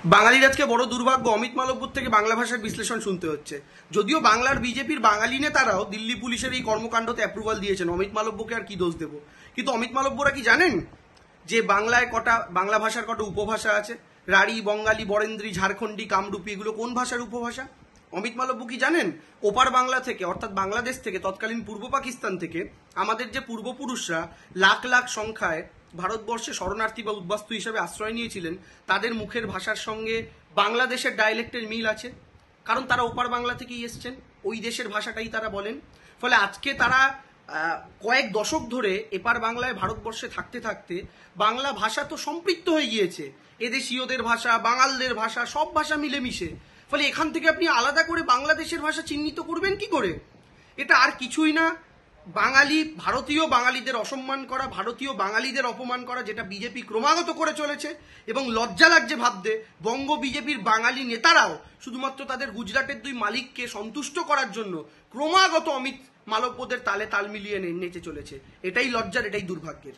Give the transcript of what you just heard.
বাঙালির আজকে বড় দুর্ভাগ্য, অমিত মালব্যর থেকে বাংলা ভাষার বিশ্লেষণ শুনতে হচ্ছে। যদিও বাংলার বিজেপির বাঙালি নেতারাও দিল্লি পুলিশের এই কর্মকাণ্ডতে অ্যাপ্রুভাল দিয়েছেন, অমিত মালব্যকে আর কি দোষ দেব। কিন্তু অমিত মালব্যরা কি জানেন যে বাংলা ভাষার কটা উপভাষা আছে? রাঢ়ী, বঙ্গালী, বরেন্দ্রী, ঝাড়খণ্ডী, কামরূপী, এগুলো কোন ভাষার উপভাষা? অমিত মালব্য কি জানেন? ওপার বাংলা থেকে, অর্থাৎ বাংলাদেশ থেকে, তৎকালীন পূর্ব পাকিস্তান থেকে আমাদের যে পূর্বপুরুষরা লাখ লাখ সংখ্যায় ভারতবর্ষে শরণার্থী বা উদ্বাস্তু হিসেবে আশ্রয় নিয়েছিলেন, তাদের মুখের ভাষার সঙ্গে বাংলাদেশের ডায়ালেক্টের মিল আছে, কারণ তারা ওপার বাংলা থেকেই এসছেন, ওই দেশের ভাষাটাই তারা বলেন। ফলে আজকে তারা কয়েক দশক ধরে এপার বাংলায় ভারতবর্ষে থাকতে থাকতে বাংলা ভাষা তো সম্পৃক্ত হয়ে গিয়েছে এদেশীয়দের ভাষা, বাঙালদের ভাষা, সব ভাষা মিলেমিশে। ফলে এখান থেকে আপনি আলাদা করে বাংলাদেশের ভাষা চিহ্নিত করবেন কি করে? এটা আর কিছুই না, ভারতীয় বাঙালিদের অসম্মান করা, ভারতীয় বাঙালিদের অপমান করা, যেটা বিজেপি ক্রমাগত করে চলেছে। এবং লজ্জা লাগছে ভাবতে, বঙ্গ বিজেপির বাঙালি নেতারাও শুধুমাত্র তাদের গুজরাটের দুই মালিককে সন্তুষ্ট করার জন্য ক্রমাগত অমিত মালব্যদের তালে তাল মিলিয়ে নেচে চলেছে। এটাই লজ্জার, এটাই দুর্ভাগ্যের।